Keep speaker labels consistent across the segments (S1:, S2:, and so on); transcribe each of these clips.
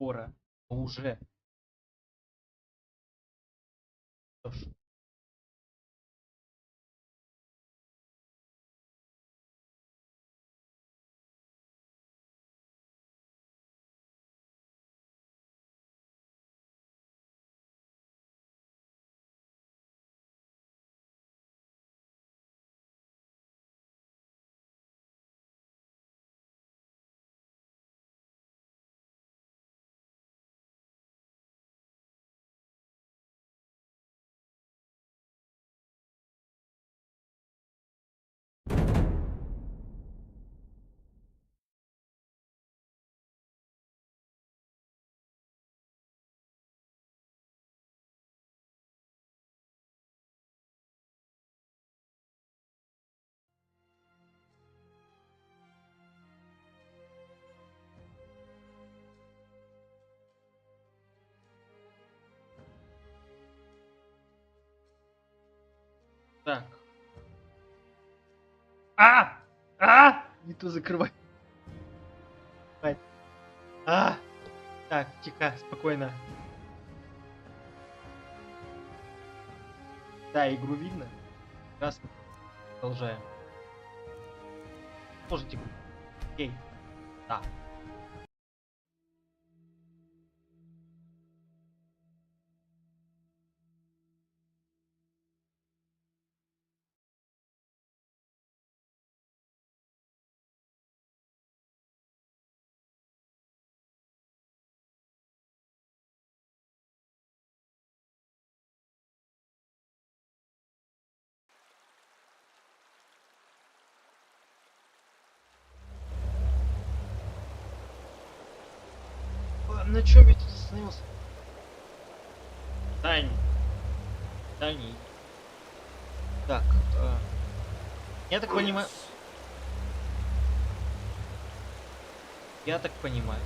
S1: скоро. Уже. Что ж, так. А! Не то закрывай. А! Так, тихо, спокойно. Да, игру видно. Раз. Продолжаем. Можете. Окей. Да. На чем я тут остановился? Дань. Дани. Так. Я так понимаю. Я так понимаю.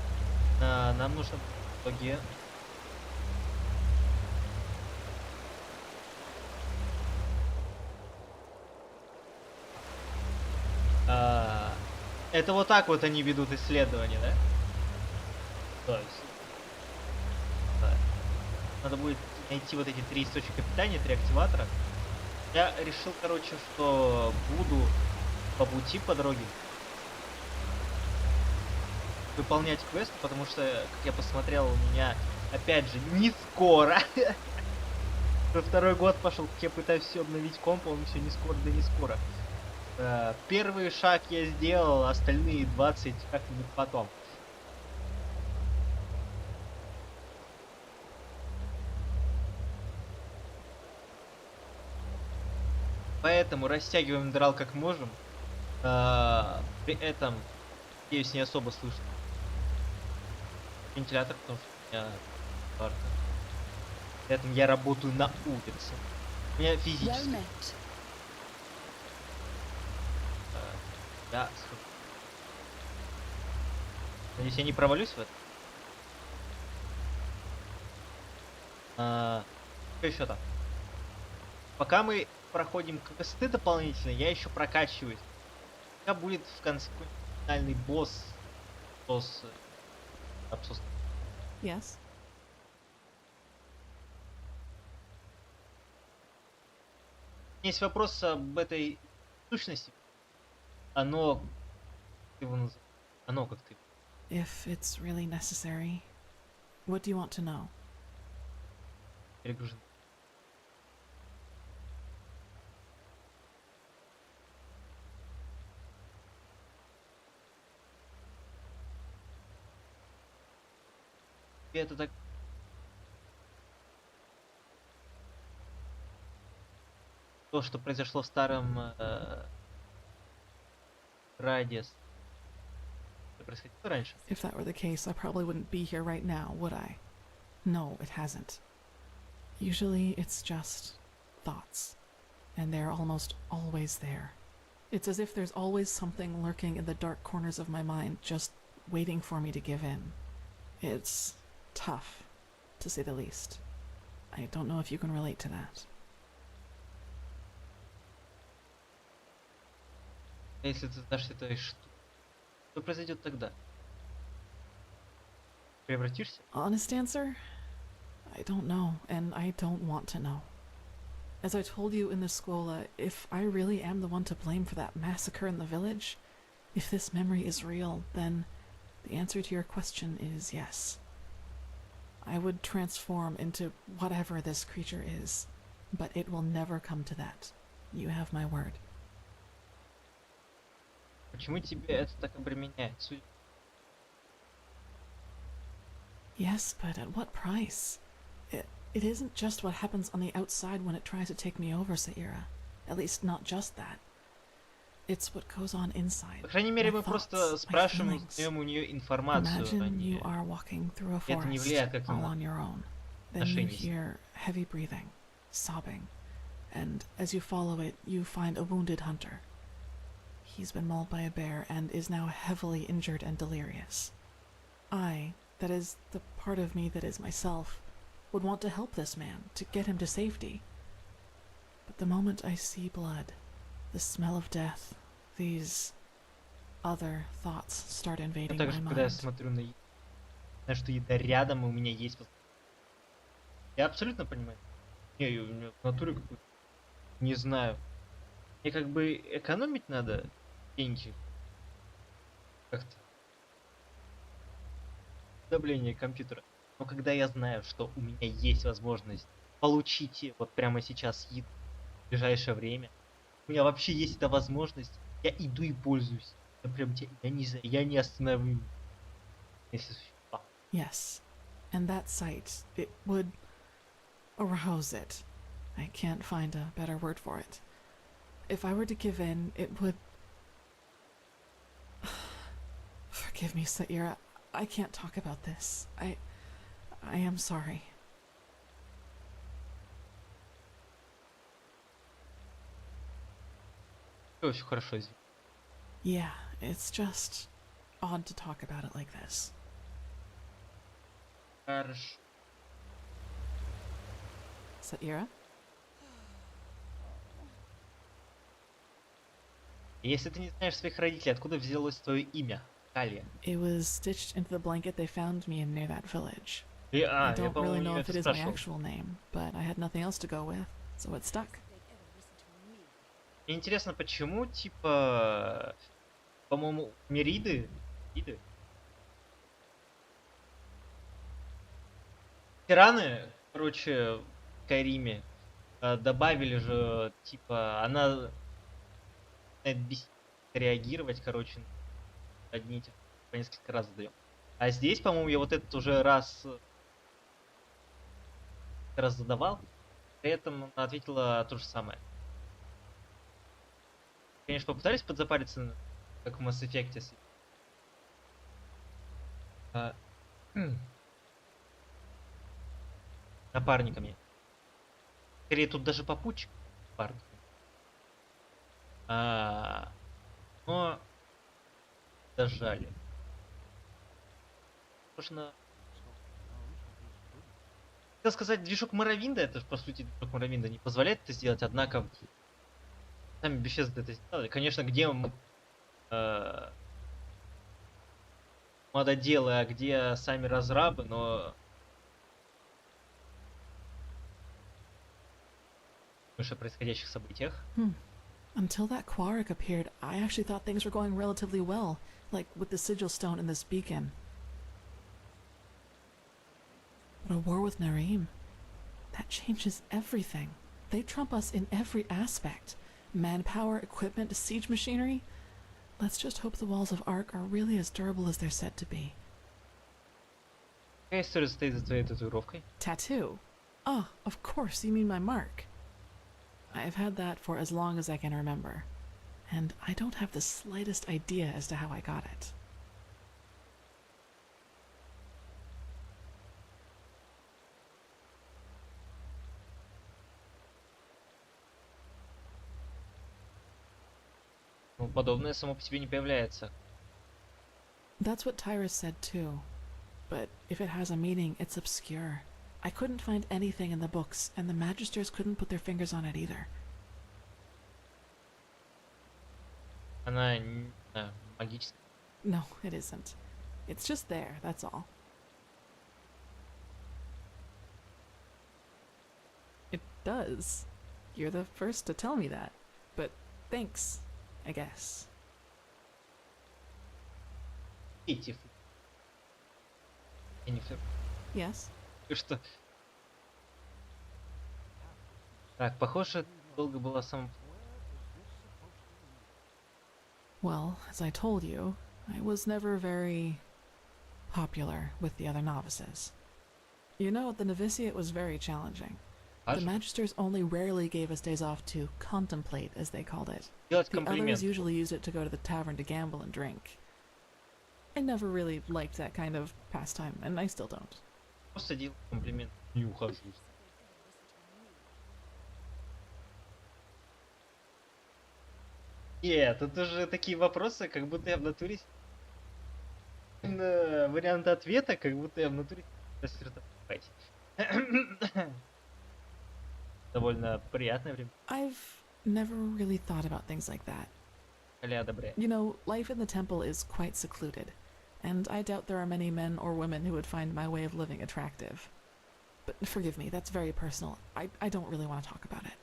S1: Нам нужно в итоге. Это вот так вот они ведут исследования, да? То есть. Да. Надо будет найти вот эти 3 источника питания, 3 активатора. Я решил, короче, что буду по пути, по дороге выполнять квесты, потому что, как я посмотрел, у меня, опять же, не скоро. Уже второй год пошел, как я пытаюсь все обновить комп, он все не скоро, да не скоро. Первый шаг я сделал, остальные 20 как-нибудь потом. Поэтому растягиваем драл как можем. При этом, надеюсь, не особо слышно вентилятор, потому что у меня жарко. При этом я работаю на улице. У меня физически. Да, надеюсь, я не провалюсь в этом. Что еще там? Пока мы проходим квесты дополнительно, я еще прокачиваюсь. Когда будет в конце финальный босс,
S2: Yes.
S1: есть вопрос об этой сущности. Оно как ты.
S2: If it's really necessary. What do you want to know?
S1: Перегружен. И это так. То, что произошло в старом Радиус. Это происходило раньше.
S2: If that were the case, I probably wouldn't be here right now, would I? No, it hasn't. Usually it's just thoughts, and they're almost always there. It's as if there's always something lurking in the dark corners of my mind, just waiting for me to give in. It's tough, to say the least. I don't know if you can relate to that.
S1: Если ты дашь этой штуки, что произойдет тогда? превратишься?
S2: Honest answer? I don't know, and I don't want to know. As I told you in the Scola, if I really am the one to blame for that massacre in the village, if this memory is real, then the answer to your question is yes. I would transform into whatever this creature is, but it will never come to that. You have my word.
S1: Почему тебе это так обременяет?
S2: Yes, but at what price? It isn't just what happens on the outside when it tries to take me over, Saira. At least, not just that. It's what goes on inside.
S1: По крайней мере,
S2: My
S1: мы просто
S2: thoughts, my
S1: спрашиваем,
S2: feelings.
S1: узнаем у нее информацию, а
S2: Imagine you
S1: не...
S2: are walking through a
S1: И это не
S2: forest,
S1: влияет как-то
S2: all
S1: на
S2: on your own. Then you
S1: отношения с ней.
S2: hear heavy breathing, sobbing, and as you follow it, you find a wounded hunter. He's been mauled by a bear and is now heavily injured and delirious. That is the part of me that is myself, would want to help this man, to get him to safety. But the moment I see blood, the smell of death, these other thoughts start invading
S1: Также,
S2: my
S1: когда я
S2: mind.
S1: смотрю на еду, знаю, что еда рядом, и у меня есть... Я абсолютно понимаю. Не, у меня в натуре какой-то... Не знаю. Мне как бы экономить надо деньги. Как-то. Давление компьютера. Но когда я знаю, что у меня есть возможность получить вот прямо сейчас еду в ближайшее время, у меня вообще есть эта возможность, я иду и пользуюсь. Я прям, я не знаю, я не остановлю. Если существует.
S2: Yes, and that sight, it would arouse it. I can't find a better word for it. If I were to give in, it would... Forgive me, Saira. I can't talk about this. I am sorry.
S1: Очень хорошо, извини.
S2: Yeah, it's just odd to talk about it like this.
S1: Хорошо.
S2: Saira?
S1: Если ты не знаешь своих родителей, откуда взялось твое имя? Калия.
S2: It was stitched into the blanket they found me in near that village.
S1: И,
S2: I
S1: я,
S2: don't really
S1: по-моему,
S2: know
S1: ее
S2: if
S1: это
S2: it is my
S1: спрашивал.
S2: actual name, but I had nothing else to go with, so it stuck.
S1: Мне интересно, почему, типа, по-моему, Мериды, тираны, короче, в Скайриме добавили же, типа, она начинает реагировать, короче, одни эти по несколько раз задаем. А здесь, по-моему, я вот этот уже раз задавал, при этом она ответила то же самое. Конечно, попытались подзапариться, как в Mass Effect, если... напарниками. Скорее, тут даже попутчик напарниками. Но дожали. Можно... Хотел сказать, движок Моровинда, это же, по сути, движок Моровинда не позволяет это сделать, однако сами Bethesda это сделали. Конечно, где мододелы, а где сами разрабы, но... о происходящих событиях.
S2: Until that Quark appeared, I actually thought things were going relatively well, like with the sigil stone and this beacon. But a war with Narim, that changes everything. They trump us in every aspect. Manpower, equipment, siege machinery. Let's just hope the walls of Ark are really as durable as they're said to be.
S1: Какая история стоит за твоей татуировкой?
S2: Tattoo? Ah, of course, you mean my mark. I've had that for as long as I can remember, and I don't have the slightest idea as to how I got it.
S1: Ну, подобное само по себе не появляется.
S2: That's what Tyrus said too. But if it has a meaning, it's obscure. I couldn't find anything in the books, and the Magisters couldn't put their fingers on it either.
S1: Она магическая.
S2: No, it isn't. It's just there, that's all. does. You're the first to tell me that. But thanks, I guess.
S1: Эти Енифер.
S2: Yes?
S1: Ты что? Так, похоже, долго была сам...
S2: Well, as I told you, I was never very popular with the other novices. You know, the novitiate was very challenging. The magisters only rarely gave us days off to contemplate, as they called it.
S1: Делать
S2: The
S1: комплимент.
S2: others usually used it to go to the tavern to gamble and drink. I never really liked that kind of pastime, and I still don't.
S1: Просто делать комплимент. Не ухожу. Нет, тут уже такие вопросы, как будто я в натуре... Вариант ответа, как будто я в натуре... рассредоточить. Довольно приятное время.
S2: I've never really thought about things like that.
S1: Коля одобряет.
S2: You know, life in the temple is quite secluded, and I doubt there are many men or women who would find my way of living attractive. But forgive me, that's very personal. I don't really want to talk about it.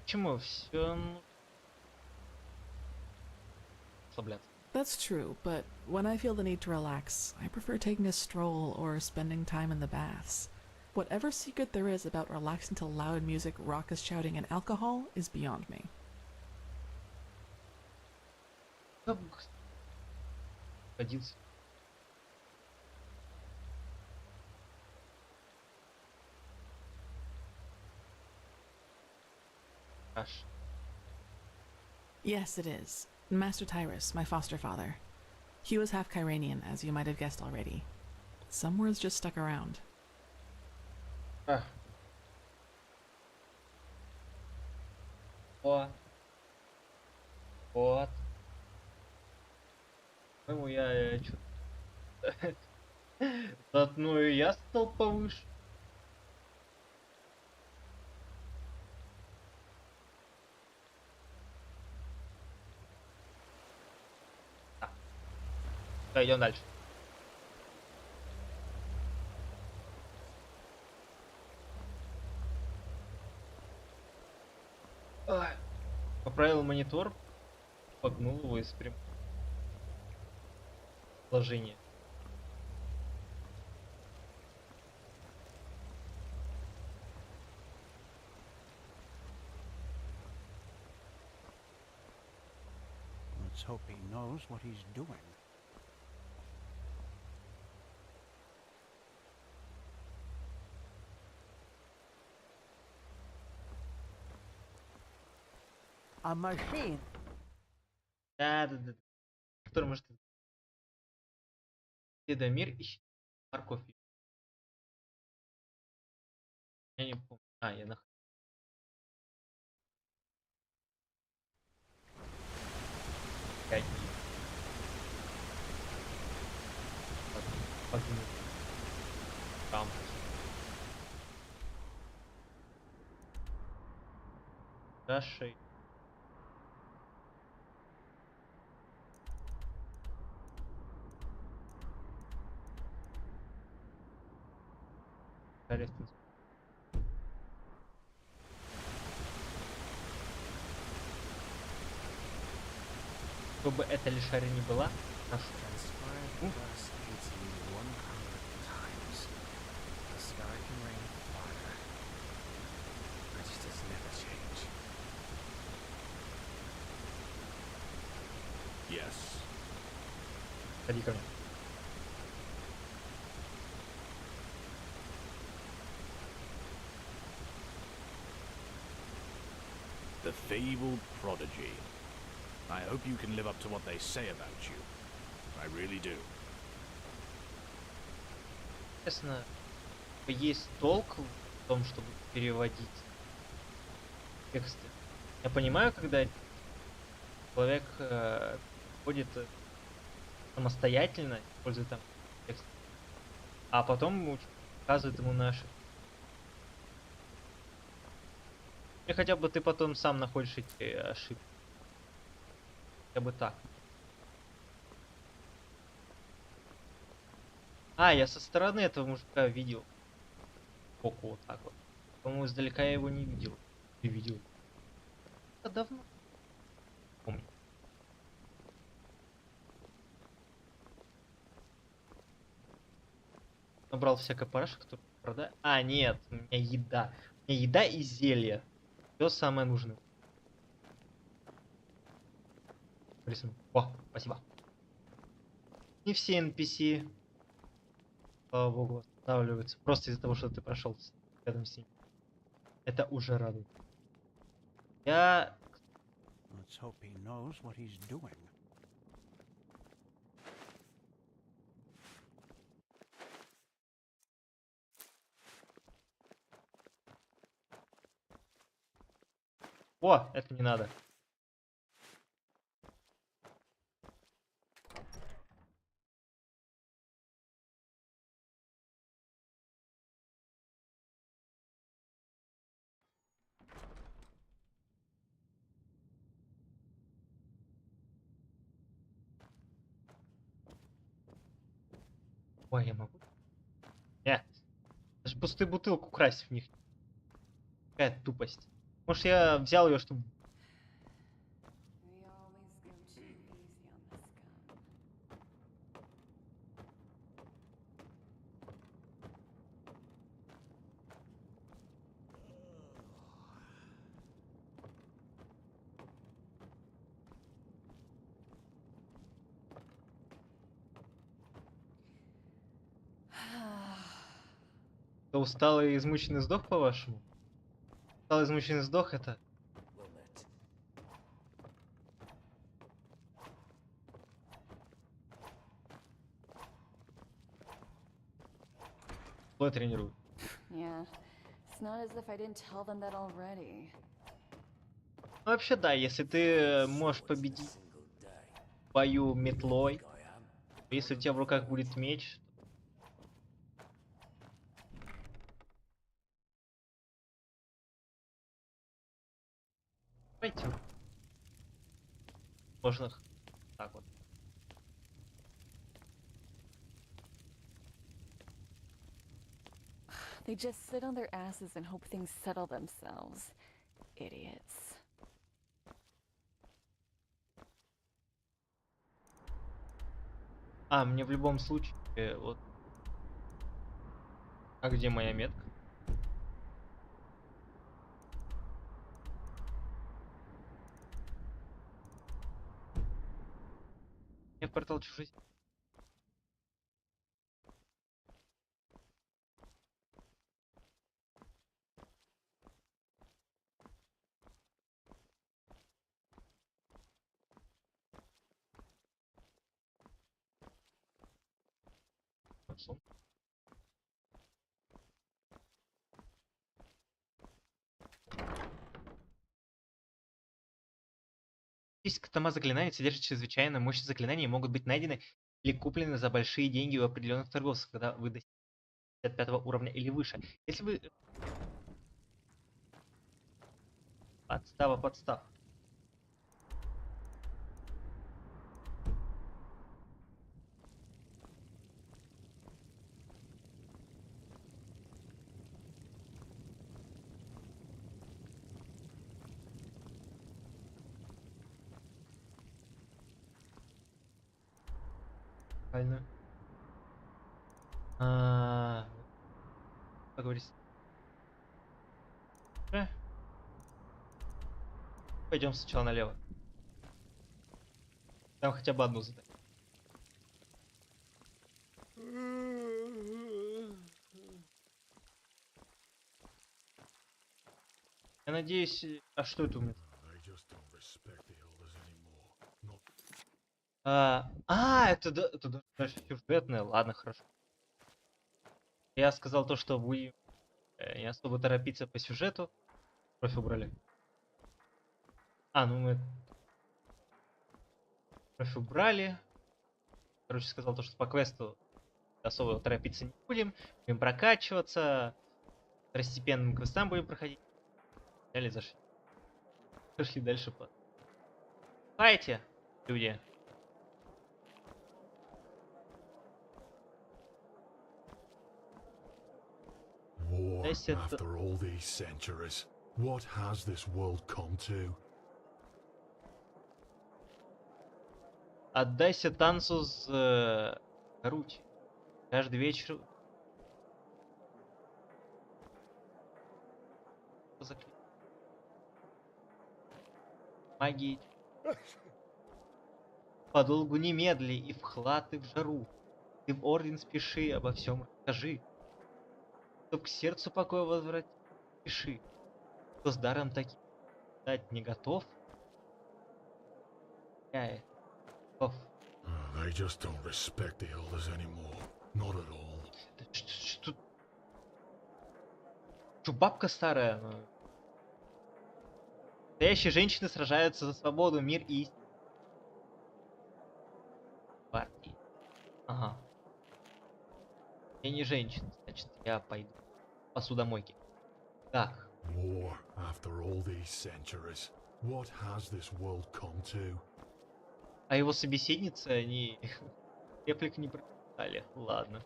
S1: Почему все расслабляться?
S2: That's true, but when I feel the need to relax, I prefer taking a stroll or spending time in the baths. Whatever secret there is about relaxing to loud music, raucous shouting, and alcohol is beyond me.
S1: Годился. Аж.
S2: Yes, it is. Master Tyrus, my foster father. He was half Kyranian, as you might have guessed already. Some words just stuck around.
S1: А. О. Вот. По-моему, я что-то... Заодно и я стал повыше. Идем дальше. Ой. Поправил монитор, погнул его из прям положения.
S3: Let's hope he knows what he's doing. A machine.
S1: Да. Который может... Мир ищет морковь. Я не помню. А, я нахуй. Там. Дашей. Чтобы эта лишаря не была, прошу.
S4: Yes.
S1: Ходи ко мне.
S4: The fabled prodigy. I hope you can live up to what they say about you. I really do.
S1: Честно, есть толк в том, чтобы переводить тексты. Я понимаю, когда человек ходит самостоятельно, использует там текст, а потом указывает ему на ошибки. Или хотя бы ты потом сам находишь эти ошибки. Хотя бы так. А, я со стороны этого мужика видел. Сбоку вот так вот. По-моему, издалека я его не видел. Не видел. Это давно. Помню. Набрал всякое параша, которое продать. А, нет, у меня еда. У меня еда и зелье. Все самое нужное. О, спасибо. Не все NPC, слава богу, останавливаются. Просто из-за того, что ты прошел рядом с ним. Это уже радует. Я...
S3: Let's hope he knows what he's doing.
S1: О, это не надо. Ой, я могу? Нет. Даже пустую бутылку красть в них. Какая тупость. Может, я взял ее, чтобы...
S5: We always go too easy on the scum.
S1: Кто усталый и измученный сдох, по-вашему? Усталый и измученный сдох это... Кто тренирует?
S5: Yeah, it's not as if I didn't tell them that already.
S1: Ну, вообще, да, если ты можешь победить в бою метлой, то если у тебя в руках будет меч... Давайте. Можно так вот.
S5: They just sit on their asses and hope things settle themselves. Idiots.
S1: А, мне в любом случае, вот... А где моя метка? Я в портал чужой. Список тома заклинаний содержит чрезвычайно мощные заклинания и могут быть найдены или куплены за большие деньги у определенных торговцев, когда вы достигнете 55 уровня или выше. Если вы... Подстава. Правильно. Поговорить. Пойдем сначала налево. Там хотя бы одну задать. Я надеюсь... А что это у меня? Это даже сюжетное. Ладно, хорошо. Я сказал то, что вы не особо торопиться по сюжету. Кровь убрали. Ну мы кровь убрали. Короче, сказал то, что по квесту особо торопиться не будем. Будем прокачиваться. Второстепенным квестам будем проходить. Взяли, зашли. Пошли дальше по... Файте, люди. Да Отдайся...
S6: After all these centuries, what has this world come to?
S1: Отдайся танцу с Рути. Каждый вечер... Магии. Подолгу немедли и в хлад, и в жару. Ты в орден спеши, обо всем расскажи. Чтоб к сердцу покой возвратить, спеши. Кто с даром таким дать не готов? Я готов.
S6: They just don't respect the elders anymore. Not at all.
S1: Что, бабка старая? Ну. Настоящие женщины сражаются за свободу, мир и истину. Партии. Ага. Я не женщина, значит, я пойду к посудомойке. Так.
S6: War after all these centuries. What has this world come to?
S1: А его собеседницы, они реплик не прочитали. Ладно.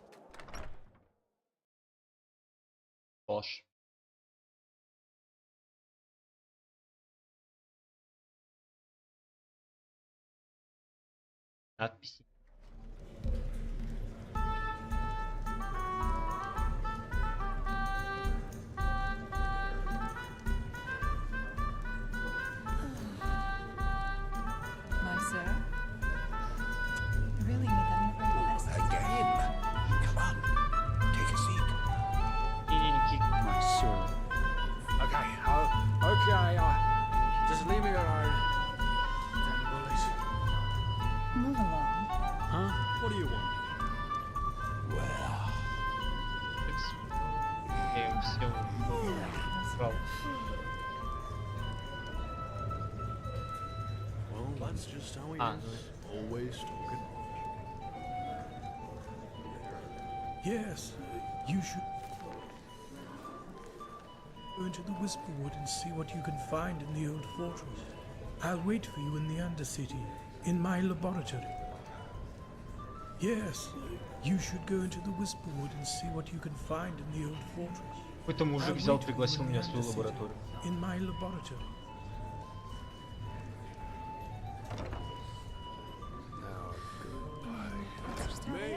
S1: Что ж. Надписи.
S7: My sir? Really, madame, bless.
S3: Again! Come on, take a seat.
S1: Не-не-не,
S3: My sir. Okay, just leave me alone. Damn bullies.
S7: Move along.
S4: Huh? What do you want?
S3: Well,
S1: я им все брал.
S4: Well, that's just how he
S1: Ah,
S4: is. Always talking.
S8: Yes, you should go into the Whisperwood and see what you can find in the old fortress. I'll wait for you in the Undercity, in my laboratory. Yes, you should go into the Whisperwood and see what you can find in the old fortress.
S1: Какой-то мужик
S8: I'll
S1: взял,
S8: wait for you
S1: пригласил
S8: in
S1: меня
S8: the
S1: в свою
S8: Undercity,
S1: лабораторию.
S8: in my laboratory.
S4: Me,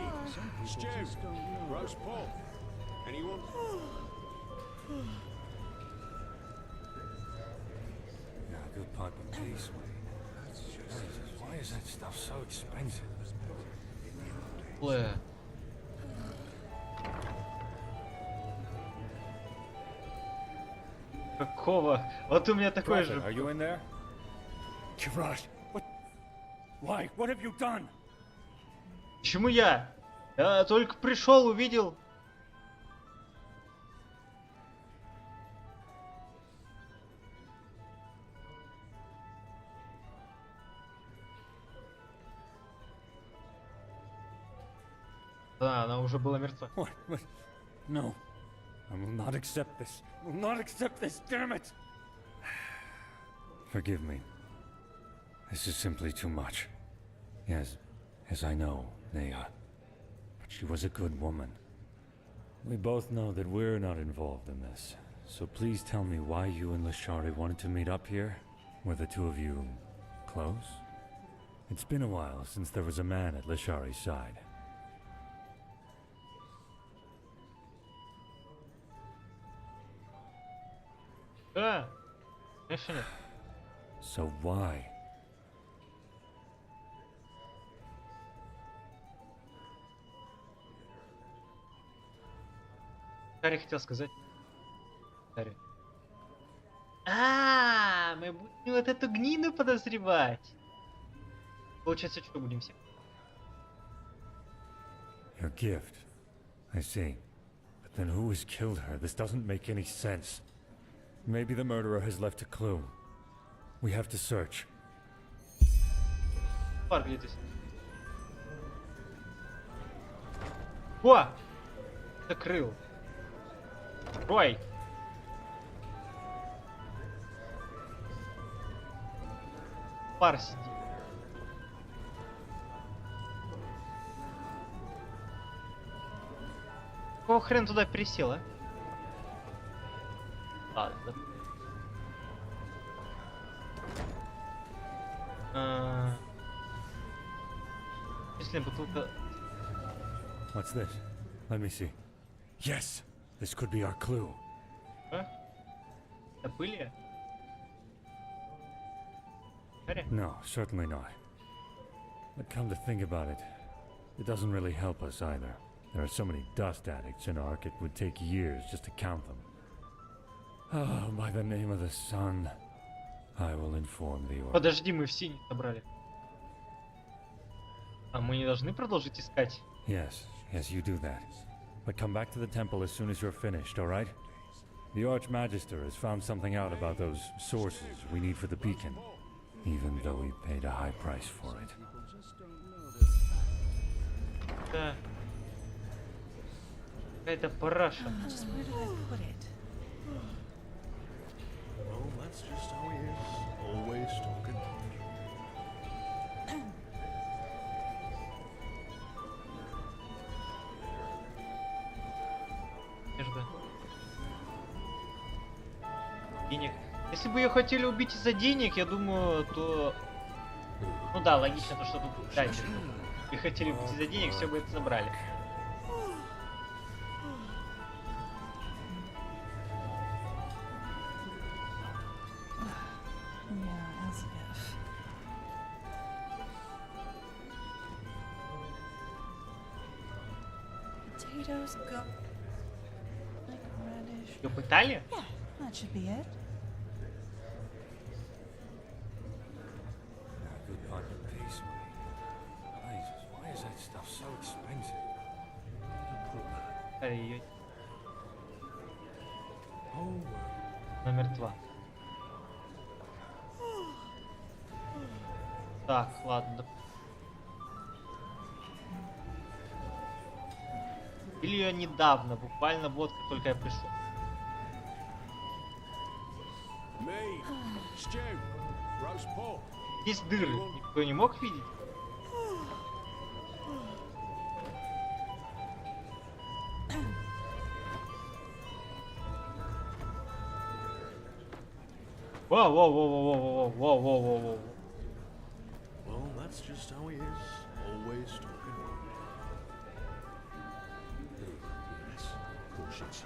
S4: Stu, roast pork. Anyone?
S9: Now, a good pipe of peace, Jesus, why is that stuff so expensive?
S1: Блэ. Какого? Вот у меня такой же.
S9: Are you in there? Gerard, what? Why? What have you done?
S1: Почему я? Я только пришел, увидел. Да, она уже была мертва.
S9: What? No. I will not accept this. I will not accept this, damn it! Forgive me. This is simply too much. Yes, I know, Nea. But she was a good woman. We both know that we're not involved in this. So please tell me why you and Lashari wanted to meet up here? Were the two of you close? It's been a while since there was a man at Lashari's side.
S1: Да. Конечно нет.
S9: So why?
S1: Харри хотел сказать. Харри. Мы будем вот эту гнину подозревать. Получается, что будем все?
S9: Your gift. I see. But then who has killed her? This doesn't make any sense. Maybe the murderer has left a clue. We have to search.
S1: Пар, где ты? О! Закрыл. Рой! Пар сидит. Какого хрена туда пересел, а? Ладно. Если бутылка...
S9: What's this? Let me see. Yes! This could be our clue.
S1: А? Это были? Гарри?
S9: No, certainly not. But come to think about it, it doesn't really help us either. There are so many dust addicts in Ark, it would take years just to count them. Oh, by the name of the sun, I will inform the order.
S1: Подожди, мы все не собрали. А мы не должны продолжить искать?
S9: Yes, you do that. But come back to the temple as soon as you're finished, alright? The Archmagister has found something out about those sources we need for the beacon, even though we paid a high price for it.
S1: Да. Какая-то параша.
S7: Just where did I put it?
S6: Well, that's just how he is. Always talking.
S1: Между. Денег. Если бы ее хотели убить из-за денег, я думаю, то... Ну да, логично, то что тут дальше. И хотели убить из-за денег, все бы это забрали.
S7: Yeah, as if. Potatoes go like radish.
S1: Ее пытали?
S7: Yeah, that should be it.
S9: Good on your pace, Jesus, why is that stuff so expensive?
S1: Ее. Номер 2. Так, ладно. Или ее недавно, буквально вот как только я пришел.
S6: Me, stew, roast pork.
S1: Здесь дыры, никто не мог видеть? Воу-воу-воу-воу-воу-воу-воу-воу-воу-воу.
S6: Well, that's just how he is. Always talking. Yes, of course it's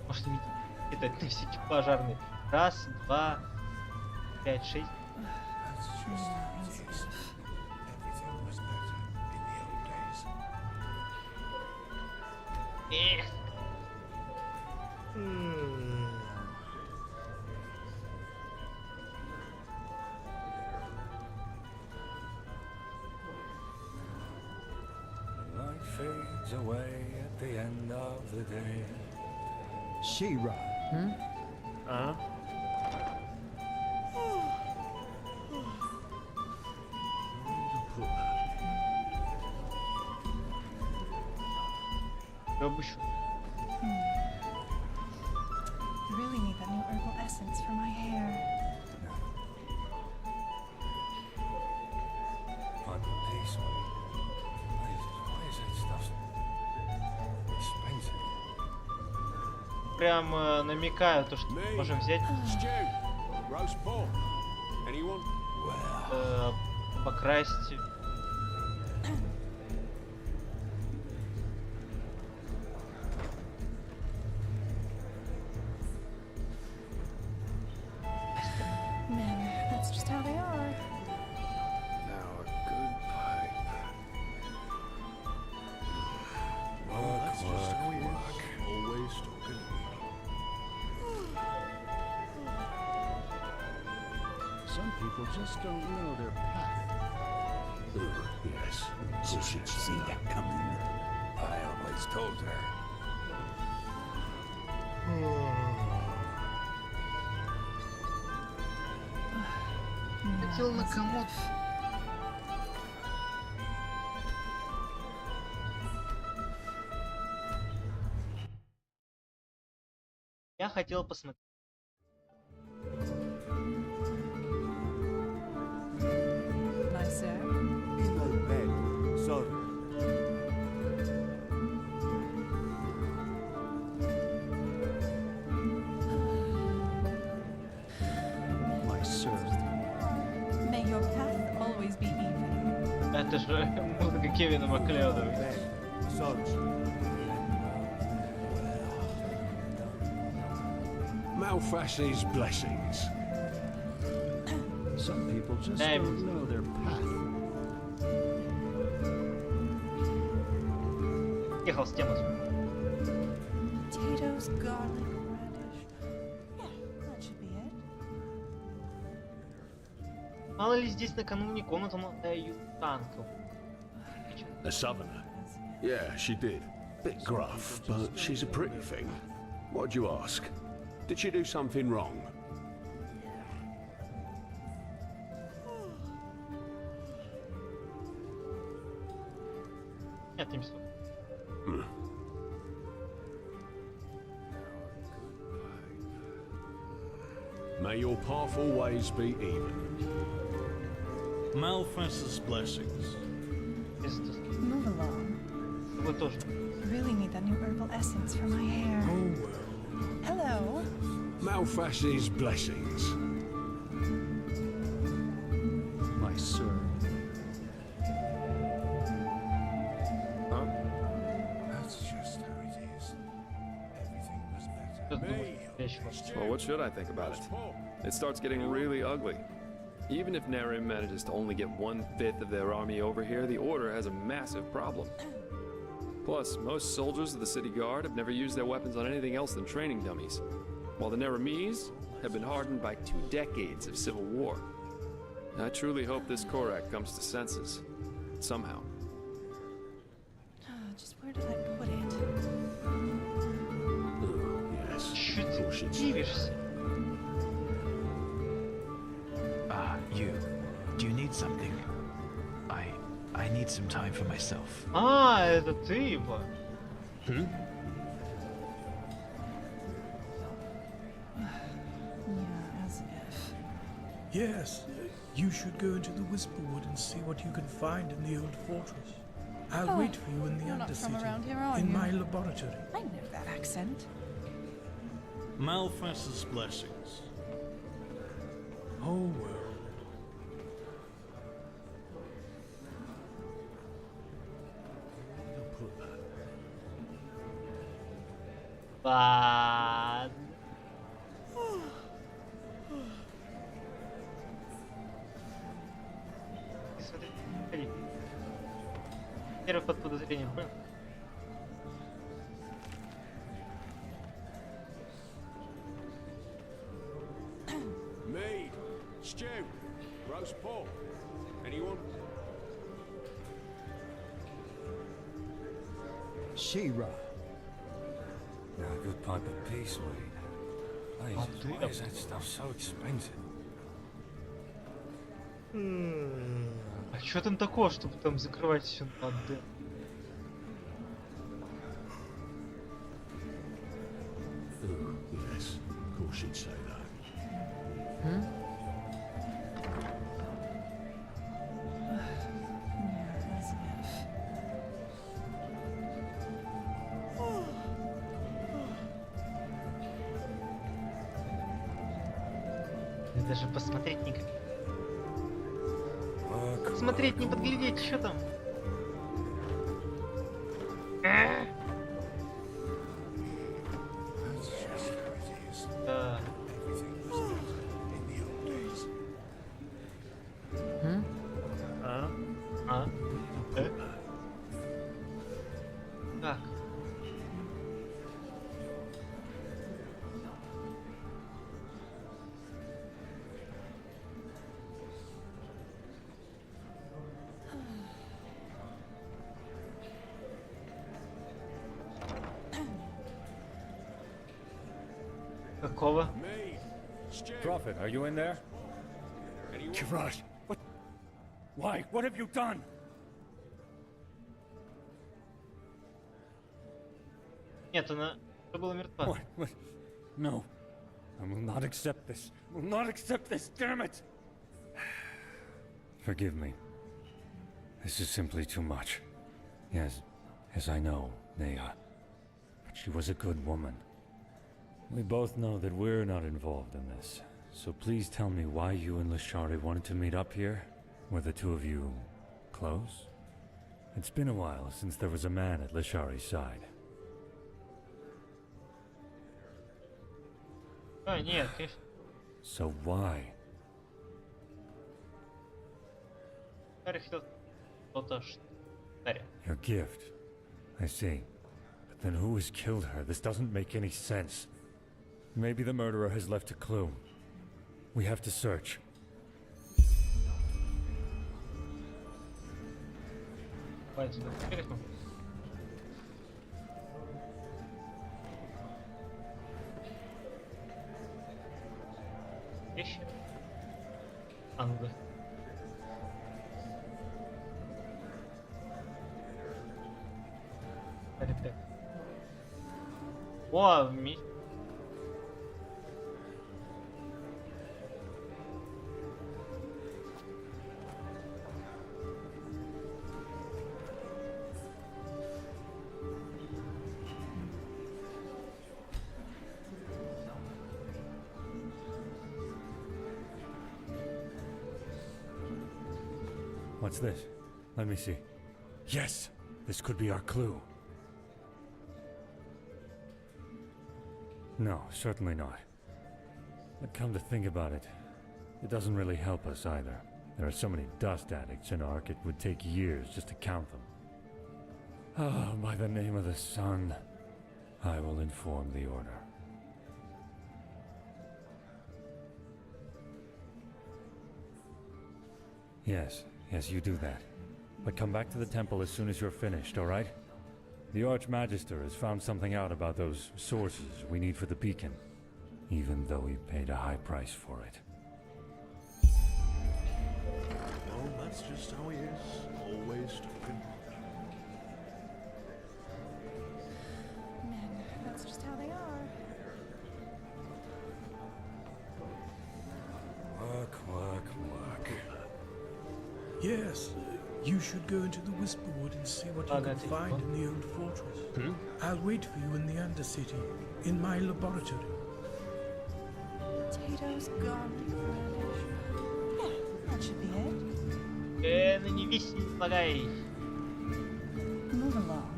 S1: Может, не... это тысячи пожарные. Раз, два, 5, 6.
S7: Yeah, as if.
S1: Эх.
S9: The light fades away at the end of the day.
S3: She-Ra.
S1: А? Я обыщу.
S7: I really need that new herbal essence for my hair.
S9: On the pace, why is that stuff so expensive?
S1: Прям намекаю, то, что можем взять,
S6: stew, roast pork. Anyone?
S1: покрасить.
S7: Men, that's just how they are.
S6: Now a good pipe. Well, that's just how he is. Always talking.
S3: Some people just don't know their path.
S6: Yes,
S3: She should see that coming.
S9: I always told her.
S1: Хотел на комод. Я хотел посмотреть.
S7: My sir?
S3: In the bed, sorry.
S1: Это же музыка Кевина Маклеода.
S6: Malfash's blessings.
S3: Some people just
S1: Damn.
S3: don't know their path.
S1: Ехал с темы.
S7: Potatoes, garlic, radish. Yeah, that should be it.
S1: Мало ли здесь накануне комнату молодая танков.
S6: A southerner? Yeah, she did. Bit gruff, but she's a pretty thing. What'd you ask? Did she do something wrong?
S1: Нет, не беспокойся.
S6: May your path always be even.
S8: Malfast's blessings.
S7: Move along.
S1: Вы тоже.
S7: Really need that new herbal essence for my hair.
S8: Oh well.
S7: Hello.
S6: Malfash's blessings.
S3: My sir.
S6: That's just how it is. Everything was better.
S1: Что ты думаешь, настоящего?
S10: Well, what should I think about it? It starts getting really ugly. Even if Nerim manages to only get 1/5 of their army over here, the Order has a massive problem. Plus, most soldiers of the City Guard have never used their weapons on anything else than training dummies, while the Nerimese have been hardened by 2 decades of civil war. I truly hope this Korak comes to senses. Somehow.
S7: Just where did I put it?
S6: Yes.
S1: Чё
S6: of course
S1: ты
S6: it's-
S1: дивишься?
S11: You. Do you need something? I need some time for myself.
S1: А, это ты его.
S7: Yeah, as if.
S8: Yes, you should go into the Whisperwood and see what you can find in the old fortress. I'll wait for you in the
S7: you're not from
S8: Undercity,
S7: around here, are
S8: in
S7: you?
S8: my laboratory.
S7: I know that accent.
S8: Malfast's blessings. Oh well.
S1: Ладно. И смотри, смотри. Первый под подозрением, понял?
S6: Mead, stew, roast pork. Anyone?
S3: She-Ra.
S9: Now, a good pipe of peace, Wade. Please, why is that stuff so expensive?
S1: А чё там такого, чтобы там закрывать все надо?
S6: Yes, of course she'd say that.
S7: Yeah, as if.
S1: Даже посмотреть никак.
S9: Look,
S1: Смотреть, не
S9: look,
S1: подглядеть, что там?
S6: That's just how it is.
S1: Да.
S6: Everything was better in the old days.
S1: А? А? Так. Какого?
S6: Mead, stew.
S9: Prophet, are you in there?
S6: Anyone?
S9: Kiraj, what? Why? What have you done?
S1: Нет, она была мертва.
S9: What? What? No. I will not accept this. Will not accept this, damn it! Forgive me. This is simply too much. Yes, I know, Nea. But she was a good woman. We both know that we're not involved in this. So please tell me why you and Lashari wanted to meet up here? Were the two of you close? It's been a while since there was a man at Lashari's side.
S1: А, нет, конечно.
S9: So why?
S1: Старый хотел что-то, Старый.
S9: Your gift. I see. But then who has killed her? This doesn't make any sense. Maybe the murderer has left a clue. We have to search.
S1: Пальцы бегать могу. Вещи. А ну да. Так. О, меч.
S9: What's this? Let me see. Yes! This could be our clue. No, certainly not. But come to think about it, it doesn't really help us either. There are so many dust addicts in Ark, it would take years just to count them. Oh, by the name of the sun, I will inform the Order. Yes, you do that. But come back to the temple as soon as you're finished, alright? The Archmagister has found something out about those sources we need for the beacon, even though he paid a high price for it.
S6: Well, that's just how he is. Always talking.
S7: Men, that's just how they are.
S9: Quack.
S8: Yes, you should go into the Whisperwood and see what you can find in the old fortress. I'll wait for you in the Undercity, in my laboratory.
S7: Potatoes, garlic, radish. Yeah, that should be it.
S1: Ну не виси, помогай.
S7: Move along.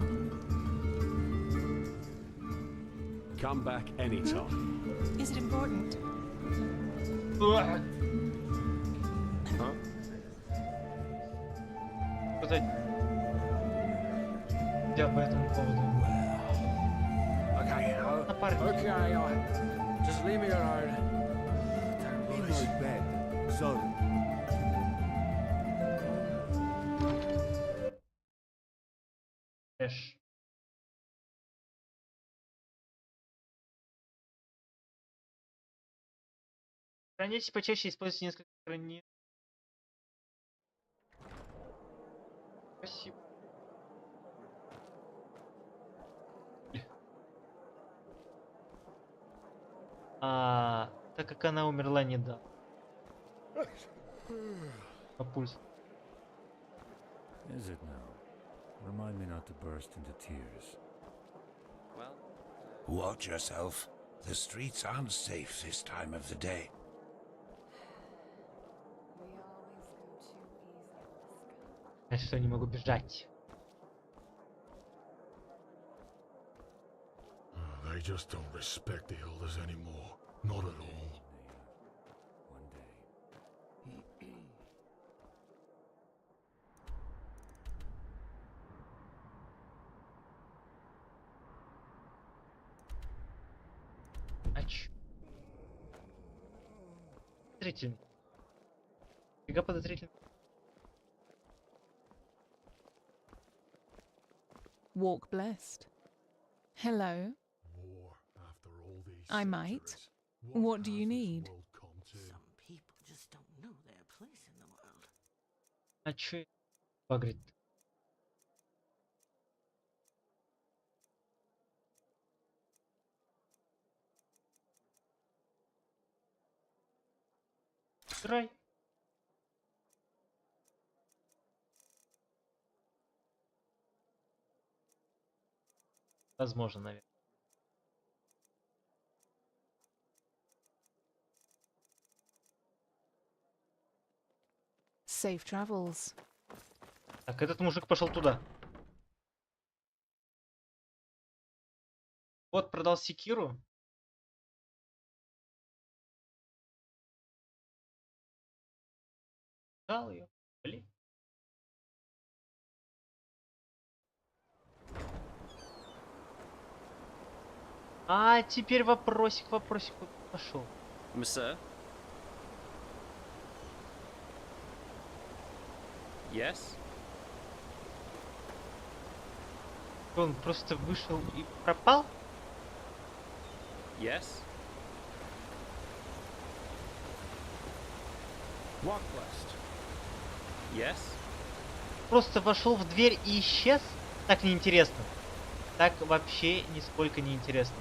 S6: Come back anytime.
S7: Is it important?
S1: Huh? Я по этому поводу.
S3: Okay, just leave me alone. In my bed, so.
S1: Эш. Храните почаще, используйте несколько хранилищ. Спасибо. Так как она умерла недавно. По пульсу.
S9: Is it now? Remind me not to burst into tears.
S12: Watch yourself. The streets aren't safe this time of the day.
S1: Я что, не могу бежать?
S6: They just don't respect the elders anymore. Not at all.
S9: One day.
S1: Ач. Подозрительно. Фига подозрительно.
S13: Walk blessed. Hello. I might. What do you need?
S12: Some people just don't know their place in the world.
S1: А чё? Багрит. Рай. Возможно, наверное.
S13: Safe travels.
S1: Так, этот мужик пошел туда. Вот продал секиру. Дал ее. Блин. А теперь вопросик пошел.
S10: Sir? Yes?
S1: Он просто вышел и пропал?
S10: Yes?
S3: Walk blessed.
S10: Yes?
S1: Просто вошел в дверь и исчез? Так неинтересно. Так вообще нисколько не интересно.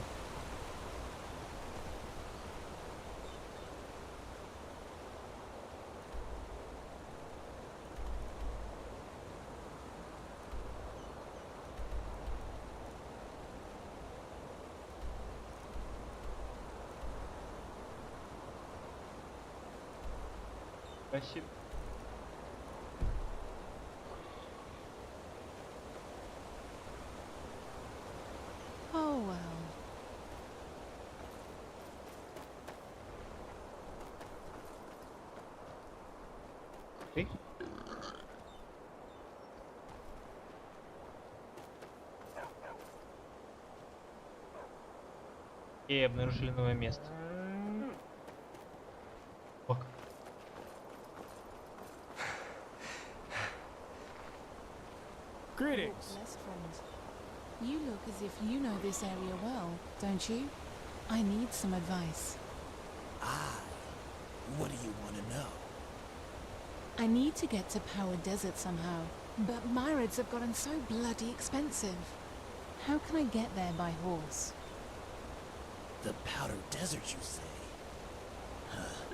S1: Спасибо.
S13: Oh well.
S1: Ты? И обнаружили новое место. Ок.
S8: Greetings.
S13: Blessed friend. You look as if you know this area well, don't you? I need some advice.
S12: Ah, what do you want to know?
S13: I need to get to Power Desert somehow, but myriads have gotten so bloody expensive. How can I get there by horse?
S12: The Powder Desert, you say? Huh.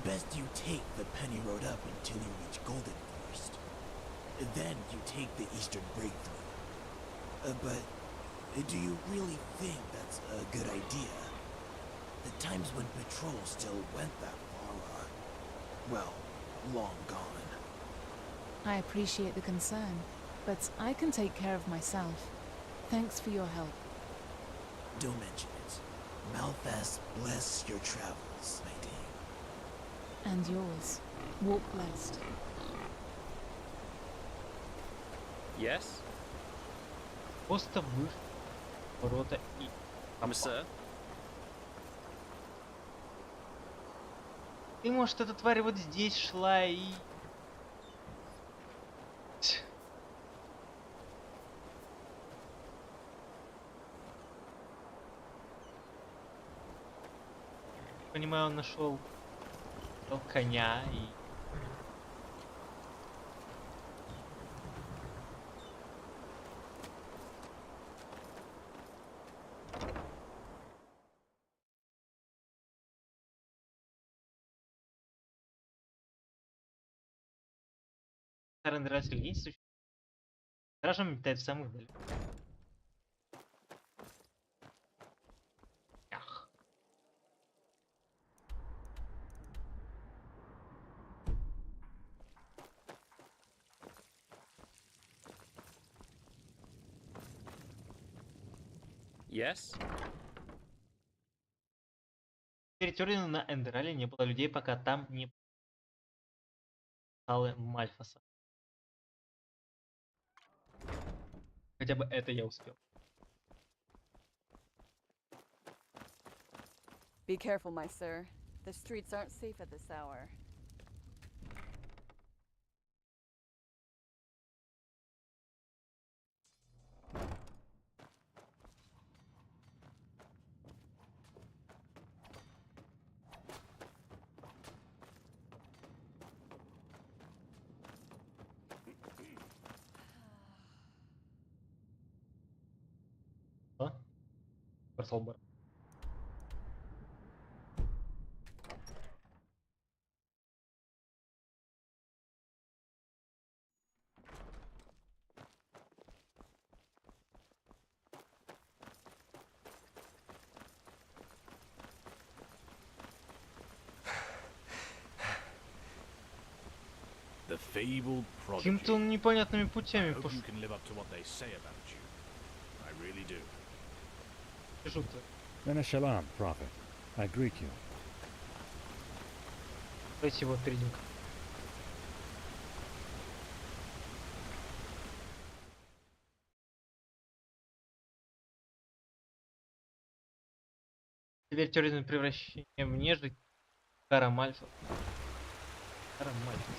S12: Best you take the Penny Road up until you reach Golden Forest. Then you take the Eastern Breakthrough. But do you really think that's a good idea? The times when patrol still went that far are, well, long gone.
S13: I appreciate the concern, but I can take care of myself. Thanks for your help.
S12: Don't mention it. Malphas bless your travels, my dame.
S13: And yours. Walk blessed.
S10: Yes?
S1: Просто вышел в ворота и...
S10: Sir?
S1: Ты, может, эта тварь вот здесь шла и... Понимаю, он нашел коня и... Старый Эндральский легенец стражем метает в самых даль. Ях.
S10: Yes?
S1: Территории на Эндерале не было людей, пока там не стало Мальфаса. Хотя бы это я успел.
S5: Be careful, my sir. The streets aren't safe at this hour.
S1: А? Барсалбар.
S4: The fabled prodigy.
S1: Каким-то он непонятными
S4: I
S1: путями
S4: hope
S1: пошел.
S4: you can live up to what they say about you. I really do.
S1: Пишу-то.
S9: Then shalom, Prophet. I greet you.
S1: Давайте его перейдем. Теперь теория превращения в нежить. Карамальфа. Карамальфа.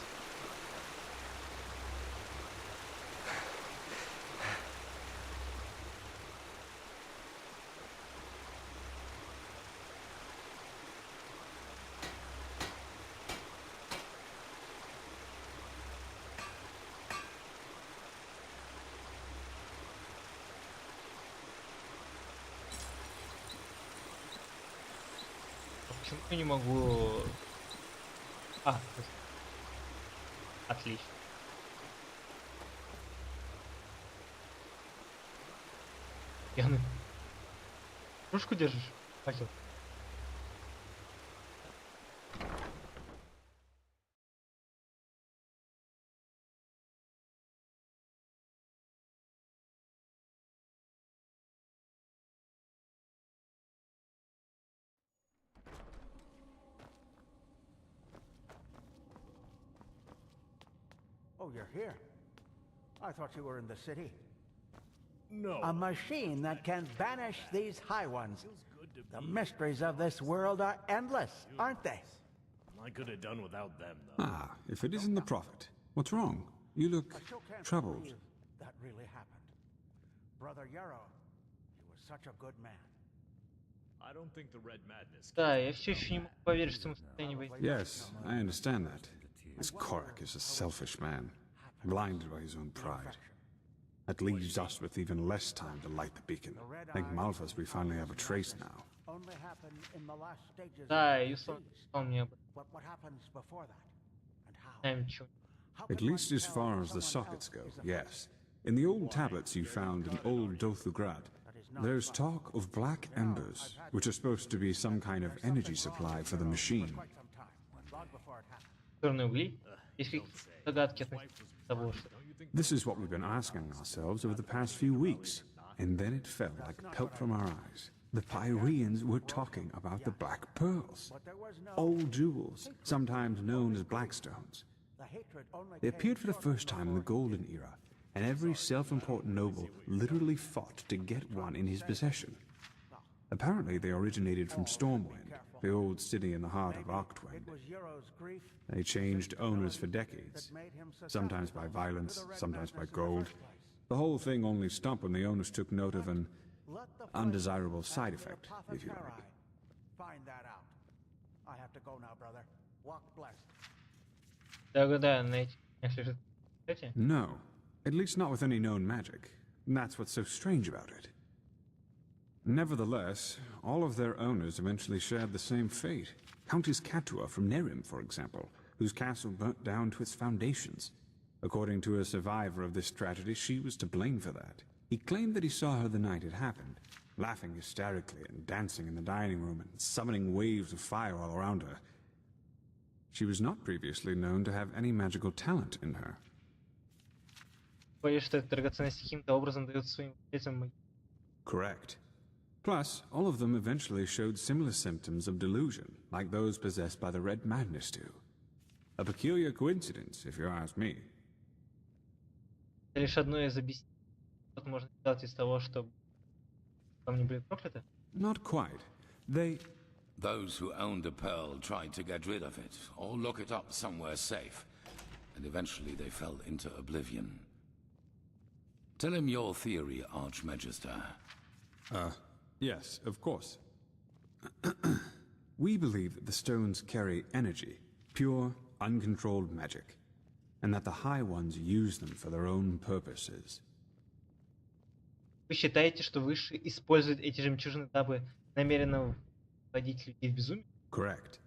S1: Почему я не могу... А, отлично. Яны. Кружку держишь? Хотел.
S3: Oh, you're here. I thought you were in the city.
S4: No.
S3: A machine that can banish these high ones. The mysteries of this world are endless, aren't they?
S4: I could have done without them, though.
S14: Ah, if it isn't the Prophet. What's wrong? You look
S3: I still can't
S14: troubled.
S3: believe that really happened. Brother Yarrow, he was such a good man.
S4: I don't think the red madness.
S1: Да, я все еще не могу поверить, что мы в состоянии войти.
S14: Yes, I understand that. This Korak is a selfish man, blinded by his own pride. That leaves us with even less time to light the beacon. Thank Malphas we finally have a trace now.
S3: Only happened in the last stages
S1: Да,
S3: of the
S1: Юсов
S3: disease.
S1: сказал мне об
S3: What happens before that? And how?
S1: этом. Чё.
S14: At least as far as the sockets go, yes. In the old tablets you found in old Dothugrad, there's talk of black embers, which are supposed to be some kind of energy supply for the machine.
S3: Long before it happened.
S1: Черные угли. Есть какие-то догадки относительно того, что...
S14: This is what we've been asking ourselves over the past few weeks. And then it fell like pelt from our eyes. The Pyreans were talking about the Black Pearls. Old jewels, sometimes known as Blackstones.
S3: The hatred only
S14: They appeared for the first time in the Golden Era, and every self-important noble literally fought to get one in his possession. Apparently they originated from Stormwind, the old city in the heart of Arctwind.
S3: was Yarrow's grief
S14: They changed owners for decades, sometimes by violence, sometimes by gold. The whole thing only stopped when the owners took note of an undesirable side effect, if you like.
S3: Find that out. I have to go now, brother. Walk blessed.
S1: Догадаю, на этих лежит. Кстати,
S14: No, at least not with any known magic. And that's what's so strange about it. Nevertheless, all of their owners eventually shared the same fate. Countess Catua from Nerim, for example, whose castle burnt down to its foundations. According to a survivor of this tragedy, she was to blame for that. He claimed that he saw her the night it happened, laughing hysterically and dancing in the dining room and summoning waves of fire all around her. She was not previously known to have any magical talent in her.
S1: боюсь, что эта драгоценность каким-то образом дает своим владельцам.
S14: Correct. Plus, all of them eventually showed similar symptoms of delusion, like those possessed by the Red Madness do. A peculiar coincidence, if you ask me.
S1: Это лишь одно из объяснений, что можно сделать из того, что там не были прокляты.
S14: Not quite. They...
S15: Those who owned a pearl tried to get rid of it, or lock it up somewhere safe, and eventually they fell into oblivion. Tell him your theory, Archmagister.
S14: Yes, of course. We believe that the stones carry energy, pure, uncontrolled magic, and that the High Ones use them for their own purposes.
S1: Вы считаете, что Высшие используют эти жемчужины, дабы намеренно вводить людей в безумие?
S14: Correct.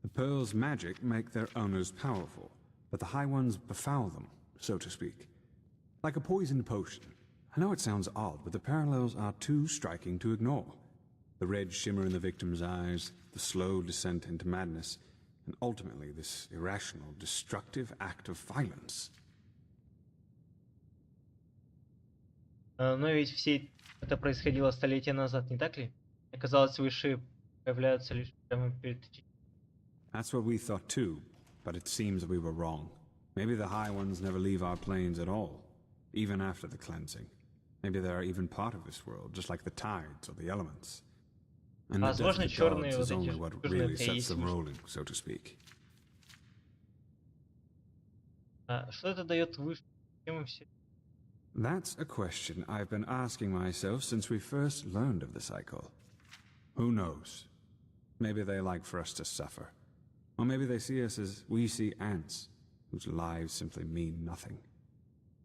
S14: The pearl's magic make their owners powerful, but the High Ones befoul them, so to speak. Like a poisoned potion. I know it sounds odd, but the parallels are too striking to ignore. The red shimmer in the victim's eyes, the slow descent into madness. and ultimately this irrational, destructive act of violence.
S1: Но ведь все это происходило столетия назад, не так ли? Оказалось, высшие появляются лишь прямо перед...
S14: That's what we thought too, but it seems we were wrong. Maybe the High Ones never leave our planes at all, even after the cleansing. Maybe they are even part of this world, just like the tides or the elements. And the death of the gods is only what really sets them rolling, so to speak.
S1: Что это дает выше? Чем мы все...
S14: That's a question I've been asking myself since we first learned of the cycle. Who knows? Maybe they like for us to suffer. Or maybe they see us as we see ants, whose lives simply mean nothing.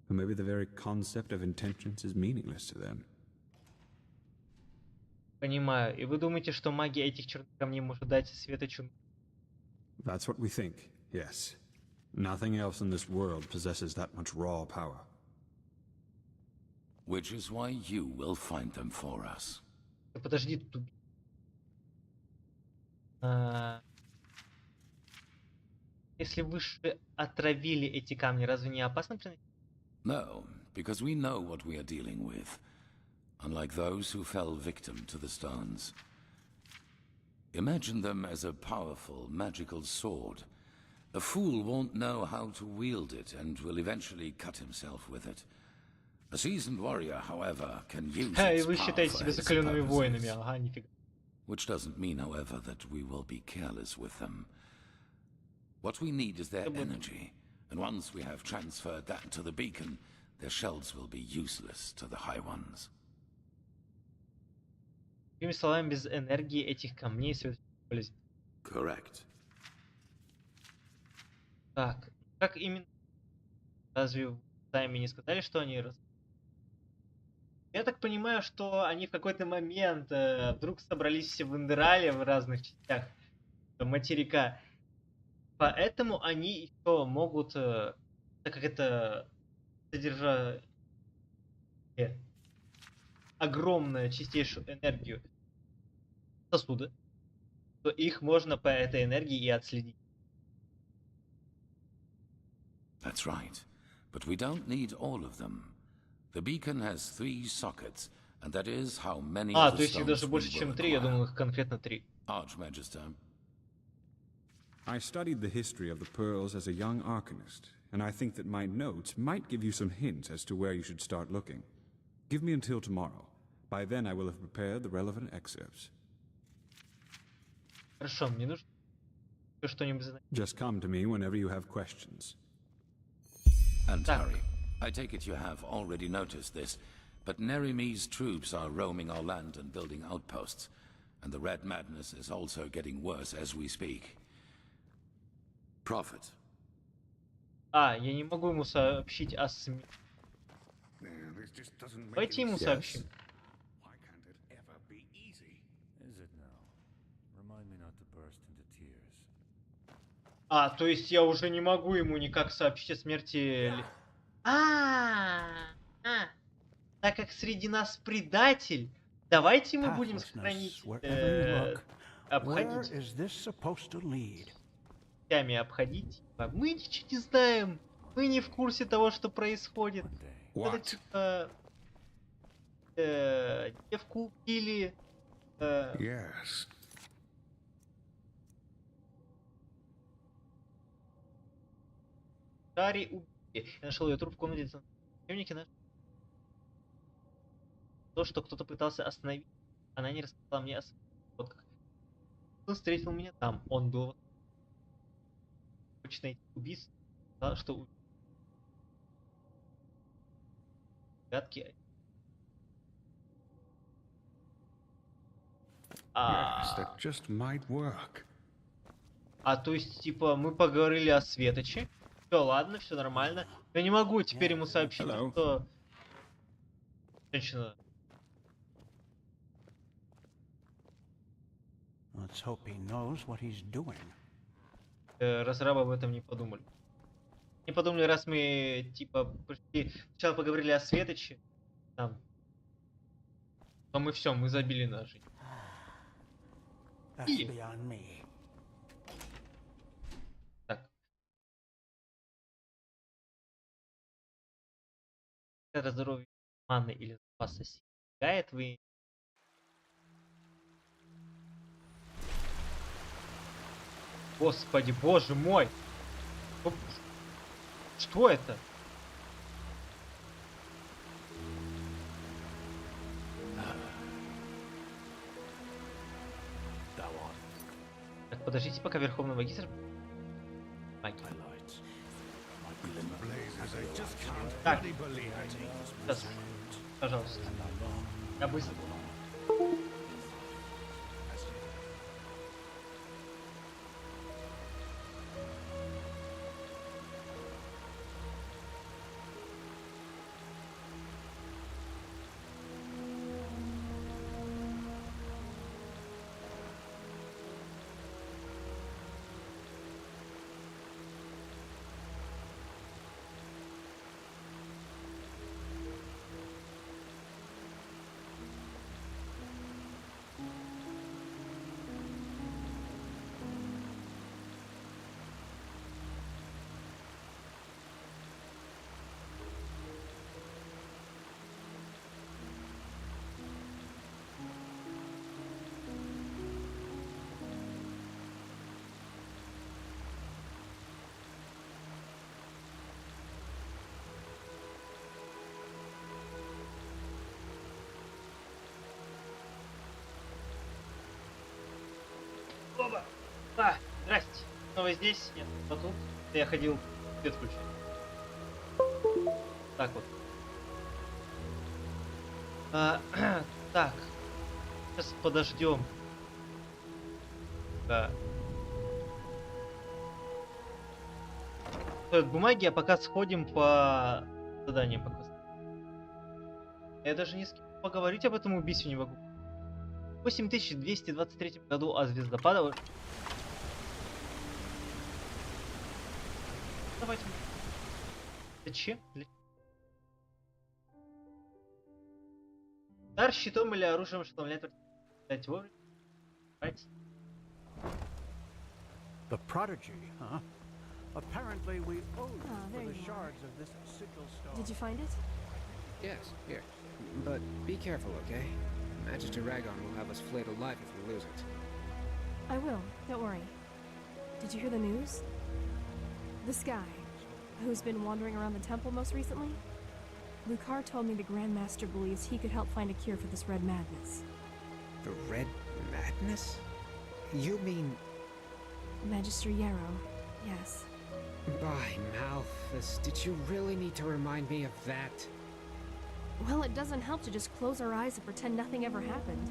S14: Or maybe the very concept of intentions is meaningless to them.
S1: Понимаю. И вы думаете, что магия этих черных камней может дать свет и чум?
S14: That's what we think, yes. Nothing else in this world possesses that much raw power.
S15: Which is why you will find them for us.
S1: Подожди, тут... Если выше отравили эти камни, разве не опасно приносить?
S15: No, because we know what we are dealing with. Unlike those who fell victim to the stones. Imagine them as a powerful, magical sword. A fool won't know how to wield it and will eventually cut himself with it. A seasoned warrior, however, can use its
S1: вы
S15: power
S1: считаете
S15: for
S1: себя
S15: his
S1: закаленными воинами,
S15: purposes.
S1: ага, нифига.
S15: Which doesn't mean, however, that we will be careless with them. What we need is their energy, and once we have transferred that to the beacon, their shells will be useless to the High Ones.
S1: Другими словами, без энергии этих камней свет бесполезен.
S6: Correct.
S1: Так, как именно? Разве сами не сказали, что они раз... Я так понимаю, что они в какой-то момент вдруг собрались все в Эндерале в разных частях материка. Поэтому они еще могут, так как это содержит огромную чистейшую энергию сосуда, то их можно по этой энергии и отследить.
S15: That's right. But we don't need all of them. The beacon has 3 sockets, and that is how many of
S1: То
S15: the
S1: есть их даже
S15: stones we
S1: больше, чем
S15: will
S1: 3, я думал,
S15: acquire.
S1: их конкретно 3.
S15: Archmagister.
S14: I studied the history of the pearls as a young arcanist, and I think that my notes might give you some hints as to where you should start looking. Give me until tomorrow. By then I will have prepared the relevant excerpts.
S1: Хорошо, мне нужно что-нибудь знать.
S14: Just come to me whenever you have questions.
S15: And Harry, I take it you have already noticed this, but Nerimi's troops are roaming our land and building outposts, and the Red Madness is also getting worse as we speak.
S6: Prophet.
S1: Я не могу ему сообщить о СМИ. Давайте ему сообщим. То есть я уже не могу ему никак сообщить о смерти... Так как среди нас предатель, давайте мы будем сохранить... обходить. Обходить. Мы ничего не знаем. Мы не в курсе того, что происходит. Это типа... девку убили...
S6: Yes.
S1: Дари убили. Я нашел ее труп в комнате. То, что кто-то пытался остановить, она не рассказала мне о своих фотках. Он встретил меня там. Он был... Точно убийц. Сказал, что... Гадки.
S6: Yes, that just might work.
S1: То есть, типа, мы поговорили о Светоче. Все, ладно, все нормально. Я не могу теперь ему сообщить, что... Женщина...
S3: Let's hope he knows what he's doing.
S1: Разрабы об этом не подумали. Не подумали, раз мы, типа, сначала поговорили о Светоче, там, то мы все, мы забили на жизнь. Это здоровье маны или запаса сил. Гает вы. Господи, боже мой! Что это? Так, подождите, пока Верховный Магистр... Маги. Так, сейчас, пожалуйста. Я быстро. Оба! А, здрасте. Снова здесь? Нет, вот тут. Я ходил свет включить. Так вот. Так. Сейчас подождем. Да. Стоят бумаги, а пока сходим по заданиям. Я даже не с кем поговорить об этом убийстве не могу. В 8223 году от звездопада... Давайте. Зачем? Удар щитом или оружием ошеломляет вовремя.
S3: The prodigy, huh? Apparently we owe you for the shards of this sigil stone.
S16: Did you find it?
S17: Yes, here. But be careful, okay? Magister Ragon will have us flayed alive if we lose it.
S16: I will, don't worry. Did you hear the news? This guy, who's been wandering around the temple most recently? Lucar told me the Grand Master believes he could help find a cure for this red madness.
S17: The red madness? You mean...
S16: Magister Yarrow, yes.
S17: By Malthus, did you really need to remind me of that?
S16: Well, it doesn't help to just close our eyes and pretend nothing ever happened.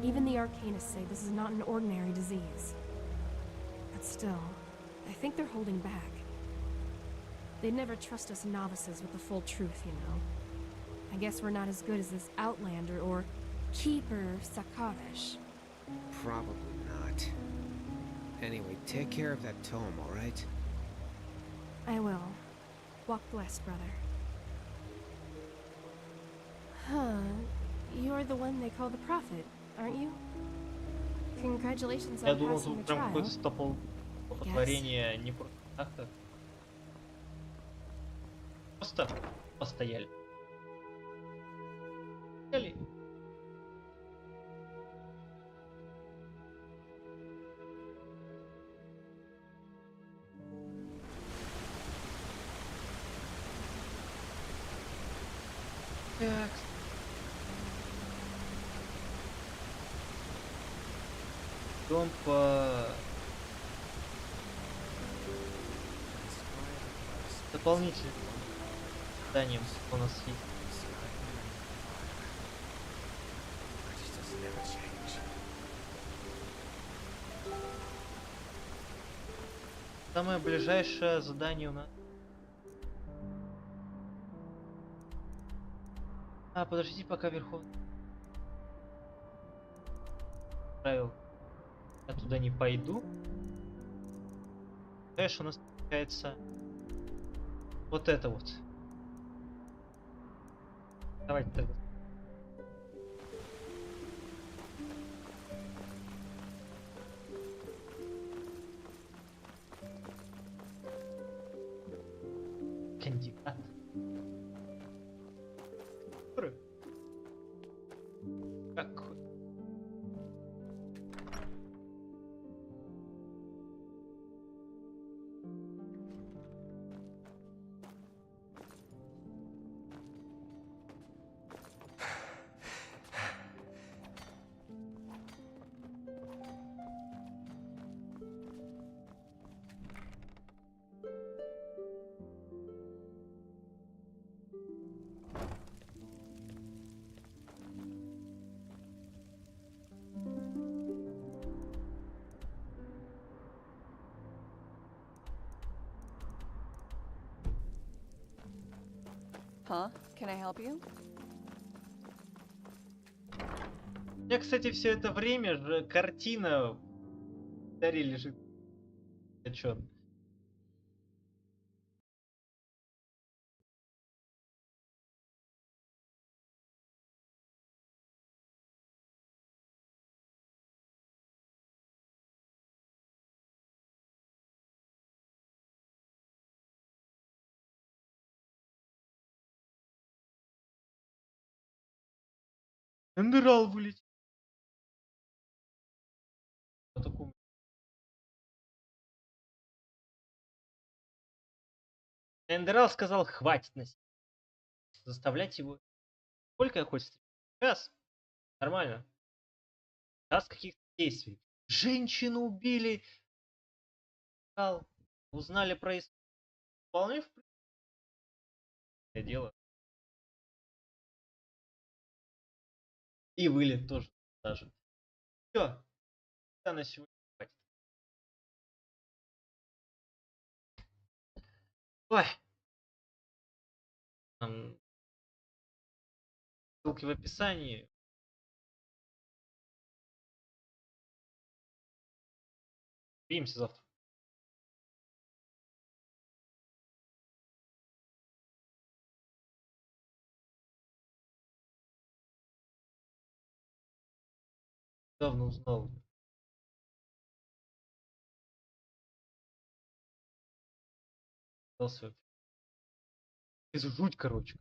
S16: Even the Arcanists say this is not an ordinary disease. But still, I think they're holding back. They'd never trust us novices with the full truth, you know. I guess we're not as good as this Outlander or Keeper Sakarish.
S17: Probably not. Anyway, take care of that tome, alright?
S16: I will. Walk west, brother. Huh. You're the one they call the Prophet, aren't you? Congratulations
S1: Я
S16: on
S1: думал,
S16: passing
S1: тут
S16: the
S1: прям
S16: trial.
S1: какое-то столпотворение не просто так-то. Просто постояли. Постояли. Так. Идем по дополнительным заданиям у нас есть. Самое ближайшее задание у нас. А, подождите, пока Верховный правил. Я туда не пойду. Знаешь, у нас получается вот это вот. Давайте тогда. Кандидат. Как?
S5: Huh? Can I help you?
S1: У меня, кстати, все это время же картина в Даре лежит. О чем? Enderal вылетел. По такому. Enderal сказал, хватит нас заставлять его. Сколько я хоть час? Нормально. Час каких-то действий. Женщину убили. Узнали про вполне в принципе дело. И вылет тоже даже. Все. На сегодня хватит. Ой. Ссылки в описании. Увидимся завтра. Давно узнал. Это жуть, короче.